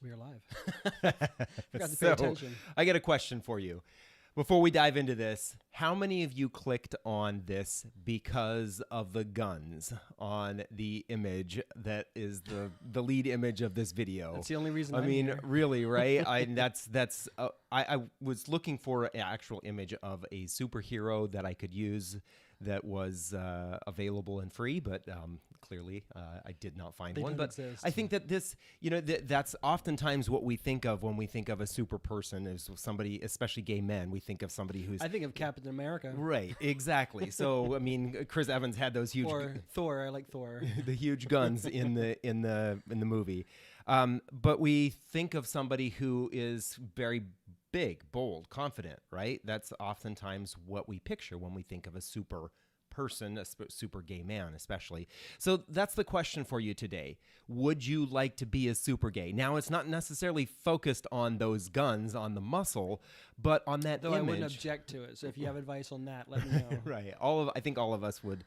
We are live. Forgot to pay attention. I got a question for you. Before we dive into this, how many of you clicked on this because of the guns on the image that is the lead image of this video? That's the only reason I'm here. Really, right? I was looking for an actual image of a superhero that I could use that was available and free, but clearly I did not find one. But exist. I think that this, that's oftentimes what we think of when we think of a super person is somebody, especially gay men. We think of somebody who's. I think of Captain America. Right, exactly. So I mean, Chris Evans had those huge. Or Thor. I like Thor. The huge guns in the movie, but we think of somebody who is very big, bold, confident, right? That's oftentimes what we picture when we think of a super person, a super gay man especially. So that's the question for you today. Would you like to be a super gay? Now, it's not necessarily focused on those guns, on the muscle, but on that image. I wouldn't object to it. So if you have advice on that, let me know. Right. I think all of us would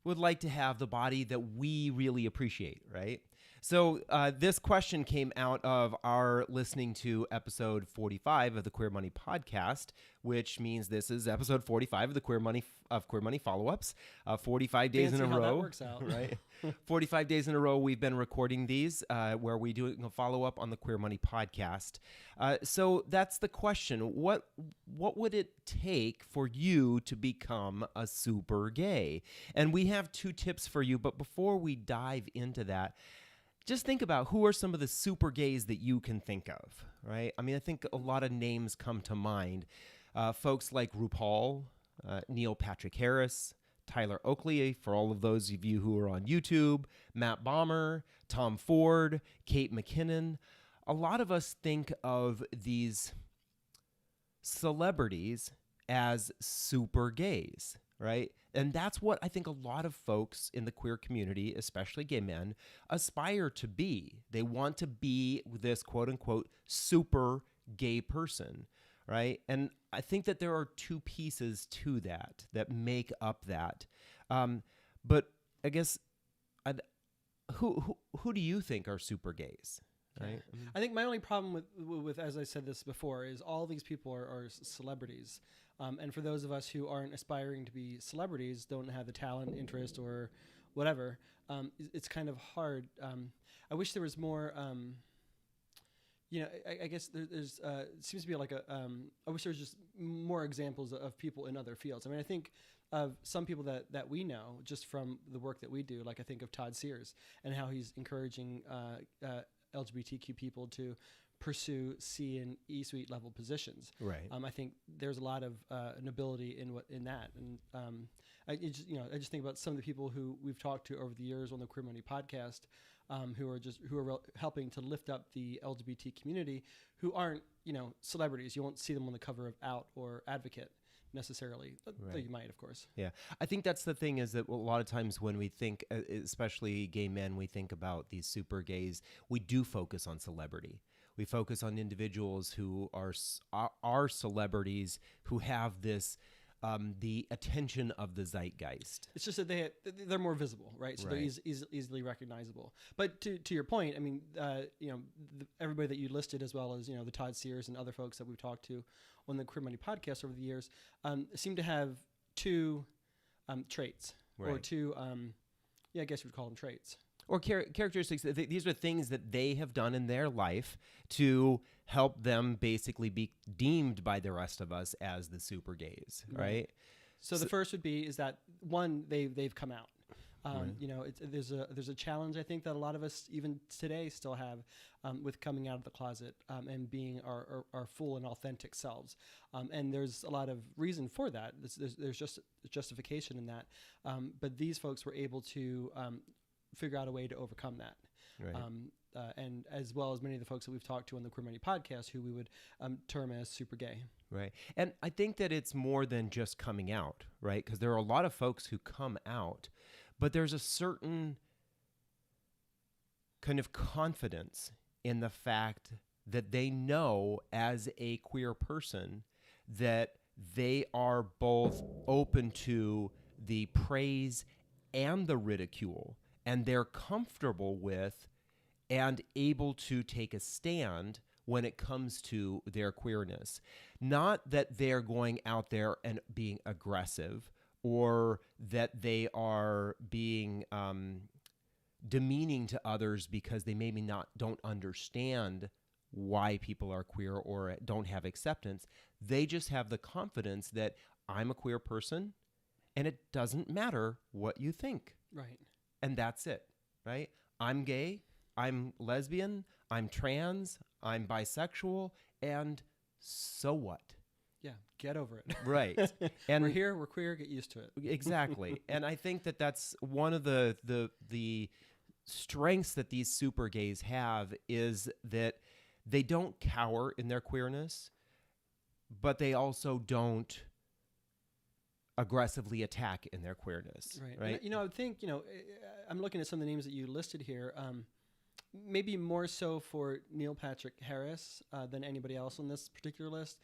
like to have the body that we really appreciate, right? So this question came out of our listening to episode 45 of the Queer Money podcast, which means this is episode 45 of the Queer Money follow-ups. 45 days in a row. How that works out. Right? 45 days in a row we've been recording these where we do a follow-up on the Queer Money podcast. So that's the question. What would it take for you to become a super gay? And we have 2 tips for you, but before we dive into that, just think about who are some of the super gays that you can think of, right? I mean, I think a lot of names come to mind. Folks like RuPaul, Neil Patrick Harris, Tyler Oakley, for all of those of you who are on YouTube, Matt Bomer, Tom Ford, Kate McKinnon. A lot of us think of these celebrities as super gays, right? And that's what I think a lot of folks in the queer community, especially gay men, aspire to be. They want to be this quote-unquote super gay person, right? And I think that there are 2 pieces to that make up that. But I guess, who do you think are super gays? Right. I think my only problem with as I said this before, is all these people are celebrities. And for those of us who aren't aspiring to be celebrities, don't have the talent, interest, or whatever, it's kind of hard. I wish there was more, I guess there's seems to be like I wish there was just more examples of people in other fields. I mean, I think of some people that we know just from the work that we do. Like I think of Todd Sears and how he's encouraging LGBTQ people to pursue C and E suite level positions. Right. I think there's a lot of nobility in that, and I just think about some of the people who we've talked to over the years on the Queer Money podcast, who are helping to lift up the LGBT community, who aren't celebrities. You won't see them on the cover of Out or Advocate necessarily, though you might, of course. Yeah, I think that's the thing, is that a lot of times when we think, especially gay men, we think about these super gays, we do focus on celebrity. We focus on individuals who are celebrities, who have this the attention of the zeitgeist. It's just that they're more visible, right? So they're easily recognizable. But to your point, I mean, everybody that you listed, as well as the Todd Sears and other folks that we've talked to on the Queer Money podcast over the years, seem to have 2 traits, or 2, I guess you would call them traits. Or characteristics. These are things that they have done in their life to help them basically be deemed by the rest of us as the super gays, right? So the first would be is that, one, they've come out. There's a challenge, I think, that a lot of us even today still have with coming out of the closet and being our full and authentic selves. And there's a lot of reason for that. There's just justification in that. But these folks were able to figure out a way to overcome that. Right. And as well as many of the folks that we've talked to on the Queer Money podcast, who we would term as super gay. Right. And I think that it's more than just coming out, right? Because there are a lot of folks who come out, but there's a certain kind of confidence in the fact that they know as a queer person that they are both open to the praise and the ridicule, and they're comfortable with and able to take a stand when it comes to their queerness. Not that they're going out there and being aggressive, or that they are being demeaning to others because they maybe don't understand why people are queer or don't have acceptance. They just have the confidence that I'm a queer person and it doesn't matter what you think. Right. And that's it, right? I'm gay, I'm lesbian, I'm trans, I'm bisexual, and so what? Yeah, get over it. Right. And we're here, we're queer, get used to it. Exactly. And I think that that's one of the strengths that these super gays have, is that they don't cower in their queerness, but they also don't aggressively attack in their queerness. Right. And, I would think, I'm looking at some of the names that you listed here. Maybe more so for Neil Patrick Harris than anybody else on this particular list.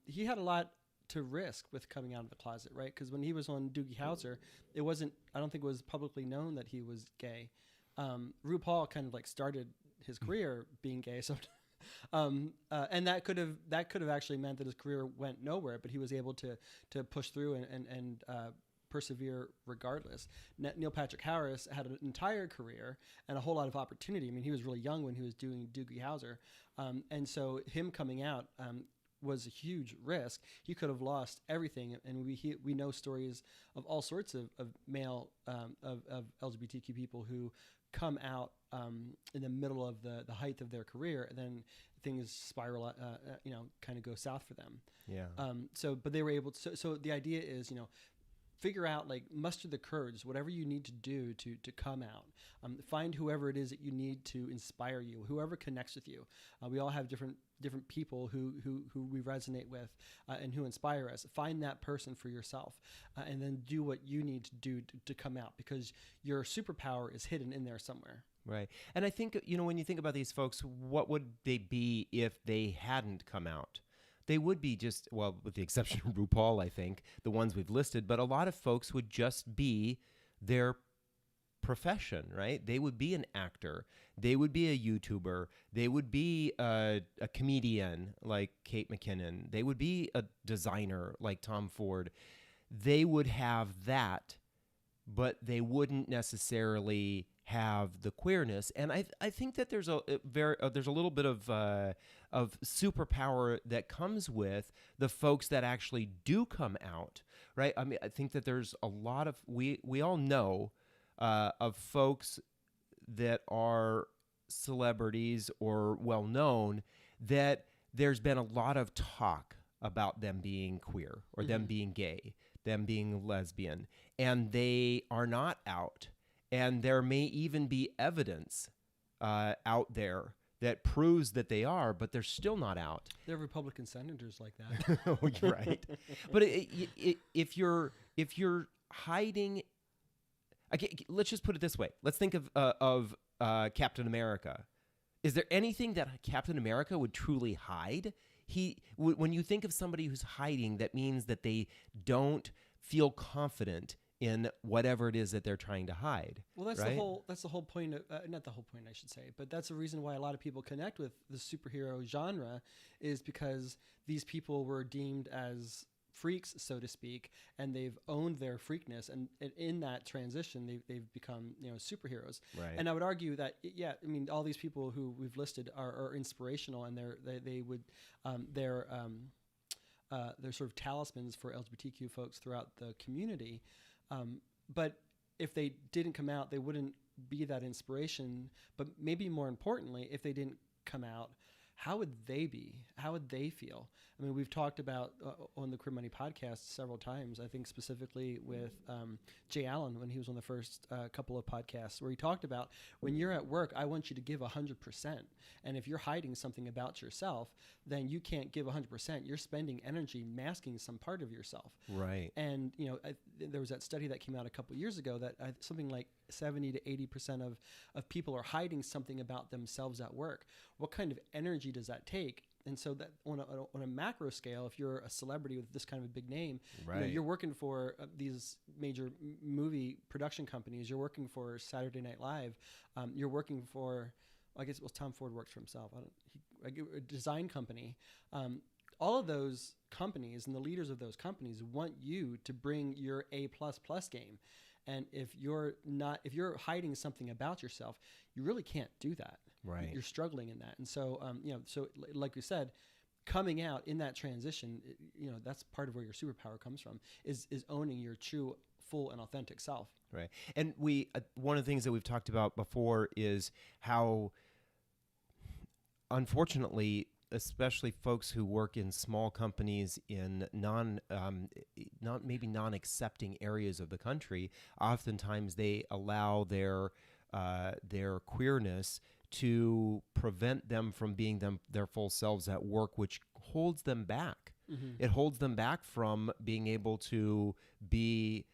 He had a lot to risk with coming out of the closet, right? Because when he was on Doogie Howser, I don't think it was publicly known that he was gay. RuPaul kind of like started his career being gay, so and that could have actually meant that his career went nowhere, but he was able to push through and persevere regardless. Neil Patrick Harris had an entire career and a whole lot of opportunity. I mean, he was really young when he was doing Doogie Howser, and so him coming out was a huge risk. He could have lost everything, and we know stories of all sorts of male of LGBTQ people who come out in the middle of the height of their career, and then things spiral, kind of go south for them. Yeah. But they were able to. So the idea is, figure out, like, muster the courage, whatever you need to do to come out. Find whoever it is that you need to inspire you, whoever connects with you. We all have different people who we resonate with and who inspire us. Find that person for yourself, and then do what you need to do to come out, because your superpower is hidden in there somewhere. Right. And I think, when you think about these folks, what would they be if they hadn't come out? They would be just, well, with the exception of RuPaul, I think, the ones we've listed, but a lot of folks would just be their profession, right? They would be an actor. They would be a YouTuber. They would be a comedian like Kate McKinnon. They would be a designer like Tom Ford. They would have that, but they wouldn't necessarily have the queerness. And I think that there's a little bit of superpower that comes with the folks that actually do come out, right? I mean, I think that there's a lot of, we all know of folks that are celebrities or well known, that there's been a lot of talk about them being queer or them being gay, them being lesbian, and they are not out. And there may even be evidence out there that proves that they are, but they're still not out. There are Republican senators like that. Oh, you're right. But if you're hiding, okay, let's just put it this way. Let's think of Captain America. Is there anything that Captain America would truly hide? When you think of somebody who's hiding, that means that they don't feel confident in whatever it is that they're trying to hide. Well, that's right? That's the whole point of, not the whole point, I should say, but that's the reason why a lot of people connect with the superhero genre, is because these people were deemed as freaks, so to speak, and they've owned their freakness, and in that transition they've become superheroes. Right. And I would argue that all these people who we've listed are inspirational, and they're sort of talismans for LGBTQ folks throughout the community. But if they didn't come out, they wouldn't be that inspiration. But maybe more importantly, if they didn't come out, how would they be? How would they feel? I mean, we've talked about on the Queer Money podcast several times, I think specifically with Jay Allen when he was on the first couple of podcasts, where he talked about, when you're at work, I want you to give 100%. And if you're hiding something about yourself, then you can't give 100%. You're spending energy masking some part of yourself. Right. And, there was that study that came out a couple years ago that something like 70 to 80% of people are hiding something about themselves at work. What kind of energy does that take? And so that on a macro scale, if you're a celebrity with this kind of a big name, right, you're working for these major movie production companies. You're working for Saturday Night Live. You're working for I guess it was Tom Ford works for himself. A design company. All of those companies and the leaders of those companies want you to bring your A++ game. And if you're hiding something about yourself, you really can't do that. Right. You're struggling in that. And so, so like we said, coming out in that transition, that's part of where your superpower comes from, is owning your true, full, and authentic self. Right. And one of the things that we've talked about before is how, unfortunately, especially folks who work in small companies in non-accepting areas of the country, oftentimes they allow their queerness to prevent them from being their full selves at work, which holds them back. Mm-hmm. It holds them back from being able to be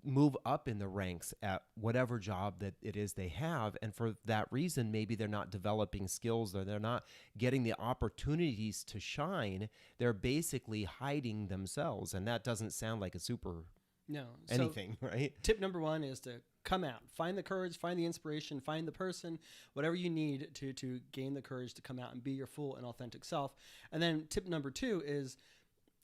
move up in the ranks at whatever job that it is they have. And for that reason, maybe they're not developing skills, or they're not getting the opportunities to shine. They're basically hiding themselves. And that doesn't sound like a super anything, right? Tip number 1 is to come out, find the courage, find the inspiration, find the person, whatever you need to gain the courage to come out and be your full and authentic self. And then tip number 2 is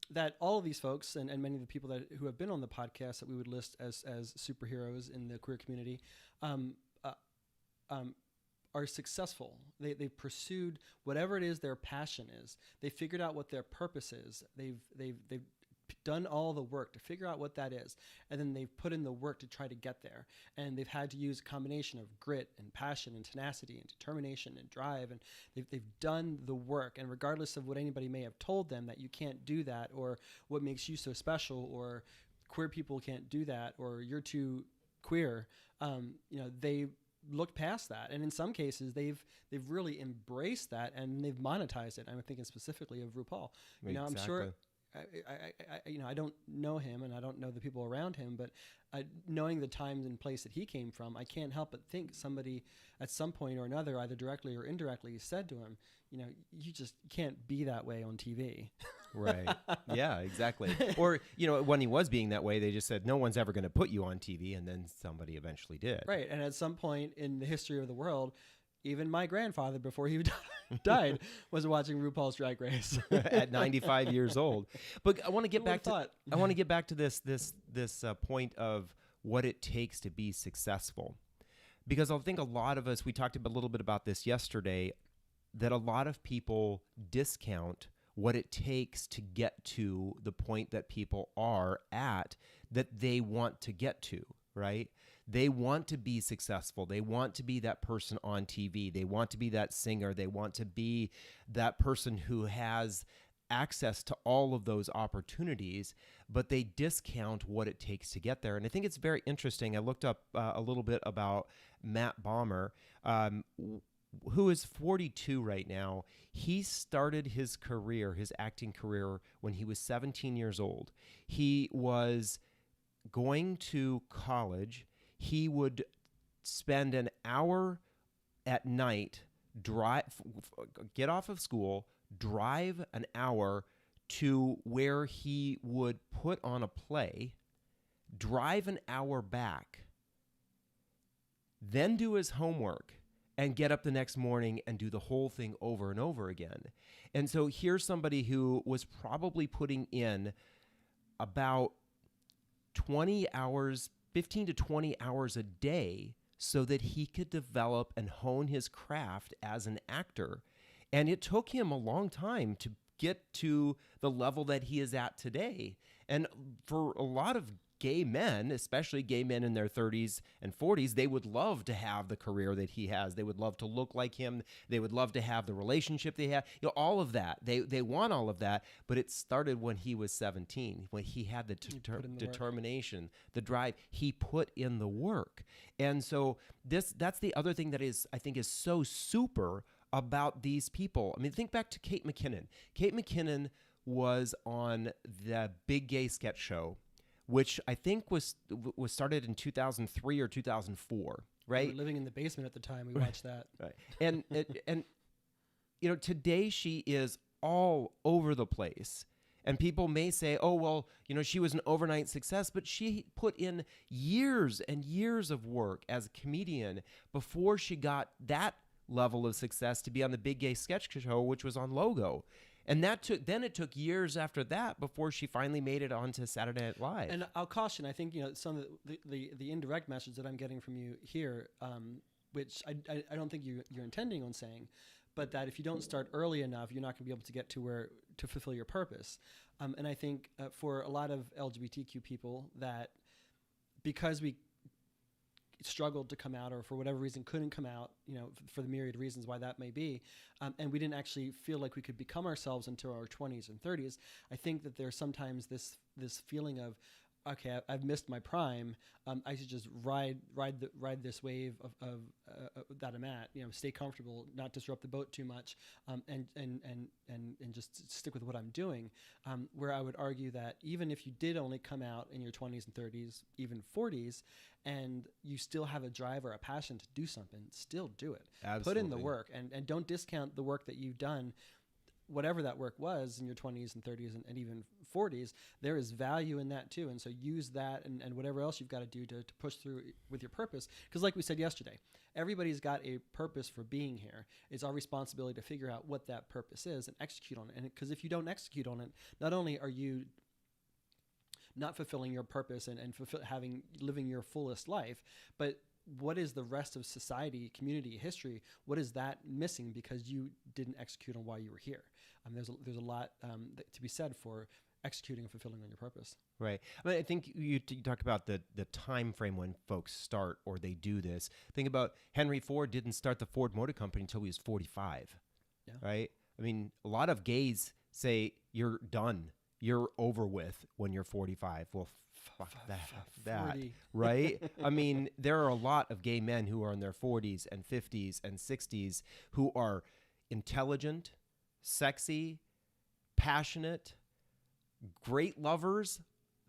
that all of these folks and many of the people who have been on the podcast that we would list as superheroes in the queer community are successful. They've pursued whatever it is their passion is. They figured out what their purpose is. They've done all the work to figure out what that is, and then they've put in the work to try to get there. And they've had to use a combination of grit and passion and tenacity and determination and drive, and they've done the work. And regardless of what anybody may have told them that you can't do that, or what makes you so special, or queer people can't do that, or you're too queer, they looked past that, and in some cases they've really embraced that, and they've monetized it. I'm thinking specifically of RuPaul. Exactly. I'm sure. I don't know him, and I don't know the people around him, but knowing the times and place that he came from, I can't help but think somebody at some point or another, either directly or indirectly, said to him, you just can't be that way on TV. Right. Yeah, exactly. Or, when he was being that way, they just said, no one's ever going to put you on TV. And then somebody eventually did. Right. And at some point in the history of the world, even my grandfather, before he died, was watching RuPaul's Drag Race at 95 years old. But I want to get back to this point of what it takes to be successful, because I think a lot of us, we talked a little bit about this yesterday, that a lot of people discount what it takes to get to the point that people are at, that they want to get to, right? They want to be successful. They want to be that person on TV. They want to be that singer. They want to be that person who has access to all of those opportunities, but they discount what it takes to get there. And I think it's very interesting. I looked up a little bit about Matt Bomer, who is 42 right now. He started his acting career, when he was 17 years old. He was going to college. He would spend an hour at night, get off of school, drive an hour to where he would put on a play, drive an hour back, then do his homework, and get up the next morning and do the whole thing over and over again. And so here's somebody who was probably putting in about 20 hours, 15 to 20 hours a day, so that he could develop and hone his craft as an actor. And it took him a long time to get to the level that he is at today. And for a lot of gay men, especially gay men in their 30s and 40s, they would love to have the career that he has. They would love to look like him. They would love to have the relationship they have. All of that. They want all of that. But it started when he was 17, when he had the determination, the drive. He put in the work. And so that's the other thing that I think is so super about these people. I mean, think back to Kate McKinnon. Kate McKinnon was on the Big Gay Sketch Show, which I think was started in 2003 or 2004, right? We were living in the basement at the time. We watched that. Right. And today she is all over the place. And people may say, oh, well, she was an overnight success, but she put in years and years of work as a comedian before she got that level of success to be on the Big Gay Sketch Show, which was on Logo. And it took years after that before she finally made it onto Saturday Night Live. And I'll caution, I think, some of the indirect message that I'm getting from you here, which I don't think you're intending on saying, but that if you don't start early enough, you're not going to be able to get to fulfill your purpose. And I think for a lot of LGBTQ people, that because we struggled to come out, or for whatever reason couldn't come out, for the myriad reasons why that may be, and we didn't actually feel like we could become ourselves until our 20s and 30s, I think that there's sometimes this feeling of, okay, I've missed my prime. I should just ride this wave of that I'm at. Stay comfortable, not disrupt the boat too much, and just stick with what I'm doing. Where I would argue that even if you did only come out in your 20s and 30s, even 40s, and you still have a drive or a passion to do something, still do it. Absolutely. Put in the work, and don't discount the work that you've done. Whatever that work was in your 20s and 30s and even 40s, there is value in that too. And so use that and whatever else you've got to do to push through with your purpose. Because like we said yesterday, everybody's got a purpose for being here. It's our responsibility to figure out what that purpose is and execute on it. And because if you don't execute on it, not only are you not fulfilling your purpose and living your fullest life, but what is the rest of society, community, history? What is that missing because you didn't execute on why you were here? There's a lot to be said for executing and fulfilling on your purpose. Right. I think you talk about the time frame when folks start or they do this. Think about Henry Ford didn't start the Ford Motor Company until he was 45. Yeah. Right. A lot of gays say you're done. You're over with when you're 45. Well, fuck that, right? There are a lot of gay men who are in their 40s and 50s and 60s who are intelligent, sexy, passionate, great lovers.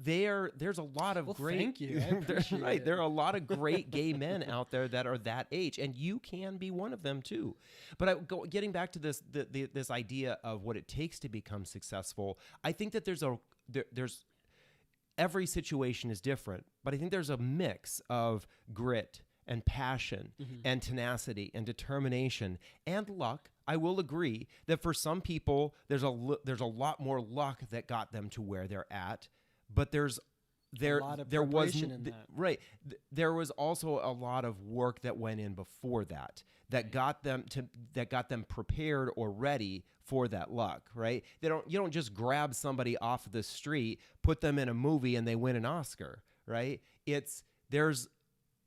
There's a lot of great. Thank you. I appreciate right. it. There are a lot of great gay men out there that are that age, and you can be one of them too. But getting back to this idea of what it takes to become successful, I think that there's every situation is different, but I think there's a mix of grit and passion and tenacity and determination and luck. I will agree that for some people, there's a lot more luck that got them to where they're at. But there was also a lot of work that went in before that got them prepared or ready for that luck, right? You don't just grab somebody off the street, put them in a movie, and they win an Oscar, right? There's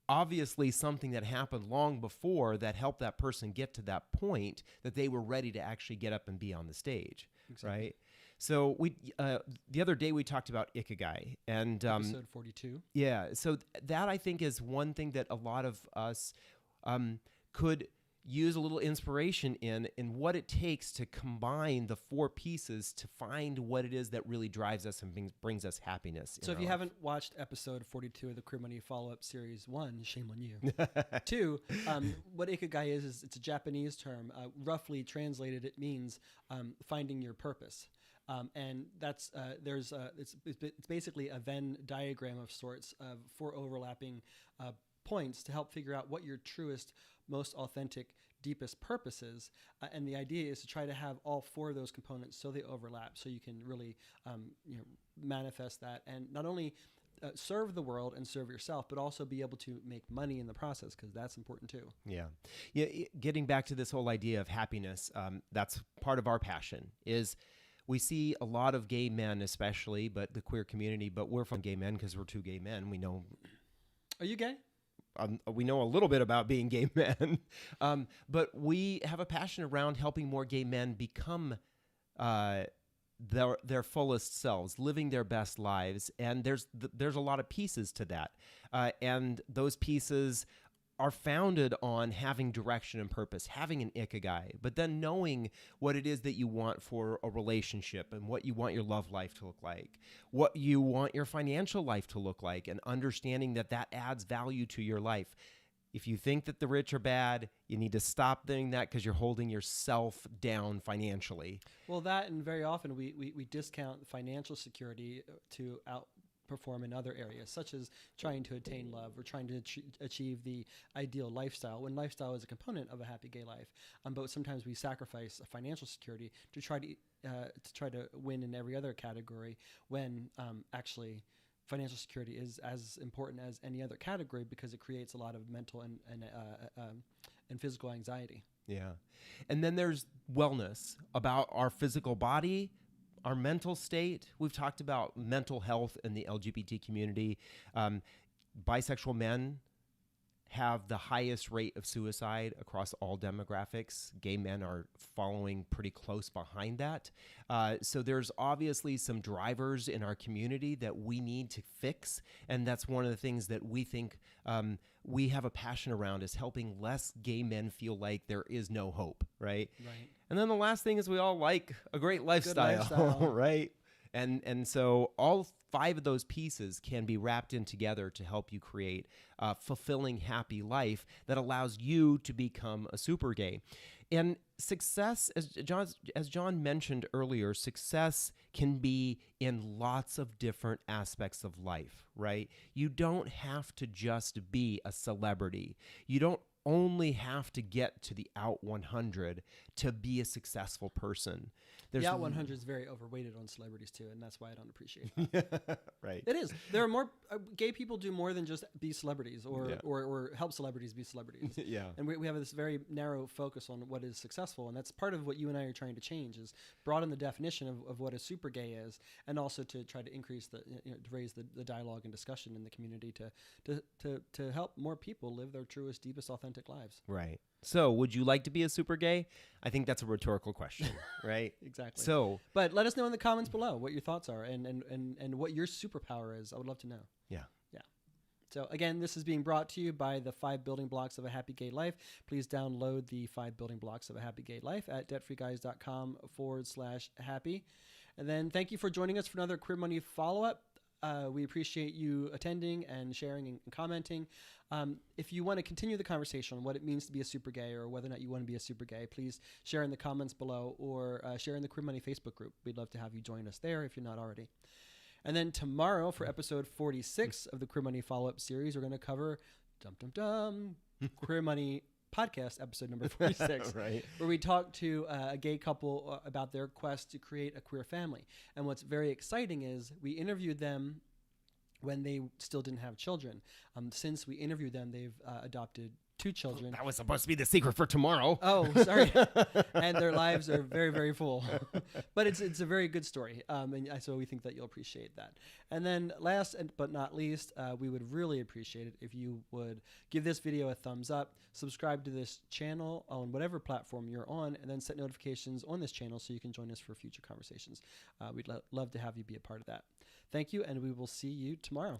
obviously something that happened long before that helped that person get to that point that they were ready to actually get up and be on the stage, right? So the other day we talked about Ikigai and episode 42. Yeah, so that I think is one thing that a lot of us could use a little inspiration in what it takes to combine the four pieces to find what it is that really drives us and brings us happiness. So if you haven't watched episode 42 of the Queer Money follow-up series, 1, shame on you. 2, what Ikigai is it's a Japanese term. Roughly translated, it means finding your purpose. And that's it's basically a Venn diagram of sorts of 4 overlapping points to help figure out what your truest, most authentic, deepest purpose is. And the idea is to try to have all 4 of those components so they overlap, so you can really manifest that and not only serve the world and serve yourself, but also be able to make money in the process, because that's important too. Yeah. Getting back to this whole idea of happiness, that's part of our passion is. We see a lot of gay men, especially, but the queer community, but we're from gay men because we're 2 gay men. We know. Are you gay? We know a little bit about being gay men, but we have a passion around helping more gay men become their fullest selves, living their best lives. And there's a lot of pieces to that. And those pieces are founded on having direction and purpose, having an ikigai, but then knowing what it is that you want for a relationship and what you want your love life to look like, what you want your financial life to look like, and understanding that adds value to your life. If you think that the rich are bad, you need to stop doing that because you're holding yourself down financially. Well, that, and very often we discount financial security to outperform in other areas, such as trying to attain love or trying to achieve the ideal lifestyle, when lifestyle is a component of a happy gay life. But sometimes we sacrifice financial security to try to win in every other category, when actually financial security is as important as any other category, because it creates a lot of mental and physical anxiety. Yeah. And then there's wellness, about our physical body, our mental state. We've talked about mental health in the LGBT community. Bisexual men have the highest rate of suicide across all demographics. Gay men are following pretty close behind that. So there's obviously some drivers in our community that we need to fix. And that's one of the things that we think we have a passion around, is helping less gay men feel like there is no hope, right? Right. And then the last thing is, we all like a great lifestyle. Right? And so all 5 of those pieces can be wrapped in together to help you create a fulfilling, happy life that allows you to become a super gay. And success, as John mentioned earlier, success can be in lots of different aspects of life, right? You don't have to just be a celebrity. You don't only have to get to the out 100 to be a successful person. The out 100 is very overweighted on celebrities too, and that's why I don't appreciate that. Right. It is. There are more gay people do more than just be celebrities or help celebrities be celebrities. Yeah. And we have this very narrow focus on what is successful, and that's part of what you and I are trying to change, is broaden the definition of what a super gay is, and also to try to increase to raise the dialogue and discussion in the community to help more people live their truest, deepest, authentic lives. Right. So, would you like to be a super gay? I think that's a rhetorical question, right? Exactly. So, but let us know in the comments below what your thoughts are and what your superpower is. I would love to know. Yeah. Yeah. So again, this is being brought to you by the 5 Building Blocks of a Happy Gay Life. Please download the 5 Building Blocks of a Happy Gay Life at debtfreeguys.com/happy. And then thank you for joining us for another Queer Money follow-up. We appreciate you attending and sharing and commenting. If you want to continue the conversation on what it means to be a super gay, or whether or not you want to be a super gay, please share in the comments below, or share in the Queer Money Facebook group. We'd love to have you join us there if you're not already. And then tomorrow, for episode 46 of the Queer Money follow-up series, we're going to cover Queer Money podcast episode number 46, right, where we talk to a gay couple about their quest to create a queer family. And what's very exciting is we interviewed them when they still didn't have children. Since we interviewed them, they've adopted 2 children. That was supposed to be the secret for tomorrow. Oh, sorry. And their lives are very, very full. But it's a very good story. And so we think that you'll appreciate that. And then last but not least, we would really appreciate it if you would give this video a thumbs up, subscribe to this channel on whatever platform you're on, and then set notifications on this channel so you can join us for future conversations. We'd love to have you be a part of that. Thank you, and we will see you tomorrow.